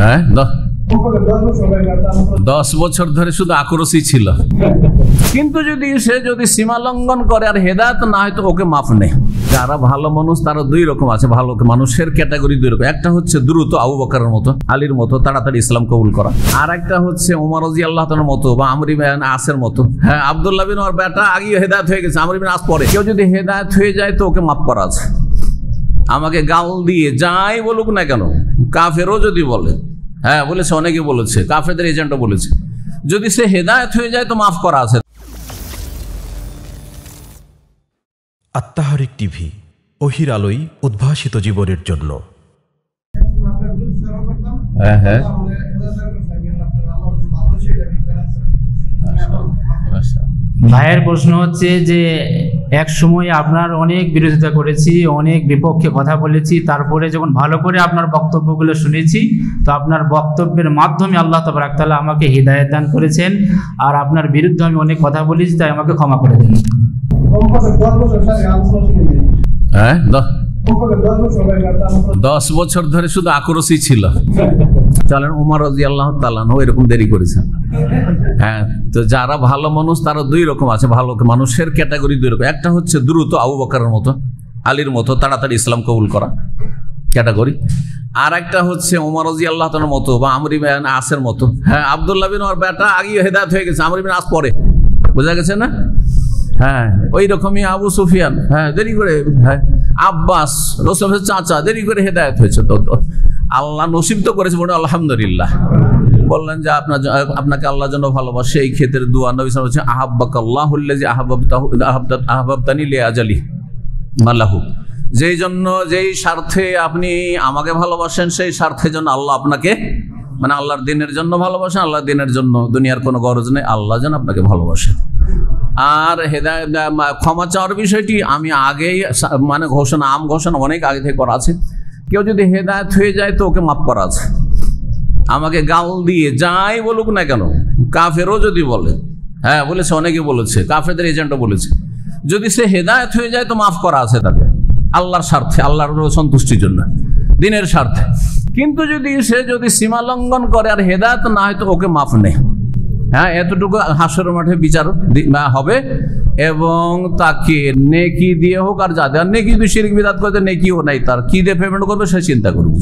হ্যাঁ 10 বছর ধরে শুধু আক্রোশই ছিল। কিন্তু সে যদি সীমা লঙ্ঘন করে আর হেদায়েত না হয় তো ওকে মাফ নেই। যারা ভালো মানুষ তারা দুই রকম আছে, ভালো মানুষের ক্যাটাগরি দুই রকম। একটা হচ্ছে দ্রুত আবু বকরের মতো, আলীর মতো তাড়াতাড়ি ইসলাম কবুল করা, আর একটা হচ্ছে ওমর রাদিয়াল্লাহু তাআলার মতো বা আমর ইবনে আসের মতো। হ্যাঁ, আব্দুল্লাহ বিন ওমর বেটা আগে হেদায়েত হয়ে গেছে, আমর ইবনে আস পরে। কেউ যদি হেদায়েত হয়ে যায় তো ওকে মাফ করা আছে। আমাকে গাল দিয়ে যাই বলুক না কেন, কাফেরও যদি বলে, হ্যাঁ বলেছে, অনেকে বলেছে, কাফেরদের এজেন্টও বলেছে, যদি সে হেদায়েত হয়ে যায় তো মাফ করা আছে। আত্মাহারিক টিভি, ওহির আলোয় উদ্ভাসিত জীবনের জন্য। হ্যাঁ হ্যাঁ, ভাইয়ের প্রশ্ন হচ্ছে যে এক সময় আপনার অনেক বিরোধিতা করেছি, অনেক বিপক্ষে কথা বলেছি, তারপরে যখন ভালো করে আপনার বক্তব্যগুলো শুনেছি তো আপনার বক্তব্যের মাধ্যমে আল্লাহ তাবারক তাআলা আমাকে হিদায়াত দান করেছেন, আর আপনার বিরুদ্ধে আমি অনেক কথা বলেছি, তাই আমাকে ক্ষমা করে দিন। হ্যাঁ 10 বছর ধরে শুধু আক্রোশই ছিল। চলেন, ওমর রাদিয়াল্লাহু তাআলা এরকম দেরি করেছেন। হ্যাঁ, তো যারা ভালো মানুষ তারা দুই রকম আছে, ভালো মানুষের ক্যাটাগরি দুই রকম। একটা হচ্ছে দ্রুত আবু বকরের মতো, আলীর মতো তাড়াতাড়ি ইসলাম কবুল করা ক্যাটাগরি, আর একটা হচ্ছে ওমর রাদিয়াল্লাহু তাআলার মতো বা আমর ইবনে আসের মতো। হ্যাঁ, আব্দুল্লাহ বিন ওমর বেটা আগে হেদায়েত হয়ে গেছে, আমর ইবনে আস পরে। বোঝা গেছে না? হ্যাঁ, ওই রকমই আবু সুফিয়ান, হ্যাঁ দেরি করে, হ্যাঁ আব্বাস রাসূলের চাচা দেরি করে হেদায়েত হয়েছে। তো আল্লাহ নসিব তো করেছে, বলে আলহামদুলিল্লাহ। বললেন যে আপনাকে আল্লাহ যেন ভালোবাসে, এই ক্ষেত্রে দোয়া নবী সাল্লাল্লাহু আলাইহি ওয়াসাল্লাম আহাব্বাকাল্লাহুল্লাযী আহাব্বাতানি লিআজালি মালাহু, যেই জন্য যেই স্বার্থে আপনি আমাকে ভালোবাসেন সেই স্বার্থের জন্য আল্লাহ আপনাকে, মানে আল্লাহর দিনের জন্য ভালোবাসেন, আল্লাহর দিনের জন্য, দুনিয়ার কোনো গরজ নেই, আল্লাহ যেন আপনাকে ভালোবাসেন। আর হেদায়েত ক্ষমা চাওয়ার বিষয়টি আমি আগেই মানে আম ঘোষণা অনেক আগে থেকে করা আছে। কেউ যদি হেদায়েত হয়ে যায় তো ওকে মাফ করা আছে। আমাকে গাল দিয়ে যাই বলুক না কেন, কাফেরও যদি বলে, হ্যাঁ বলেছে, অনেকে বলেছে, কাফেরদের এজেন্টও বলেছে, যদি সে হেদায়েত হয়ে যায় তো মাফ করা আছে তাকে, আল্লাহর স্বার্থে, আল্লাহর সন্তুষ্টির জন্য, দিনের স্বার্থে। কিন্তু সে যদি সীমা লঙ্ঘন করে আর হেদায়েত না হয় তো ওকে মাফ নেই। হ্যাঁ, এতটুকু হাসরের মাঠে বিচার হবে, এবং তাকে নেকি দিয়ে হোক আর যা দেওয়ার, নেকি যদি শিরক বিদআত করে নেকিও নাই, তার কি দিয়ে পেমেন্ট করবে সে চিন্তা করুক।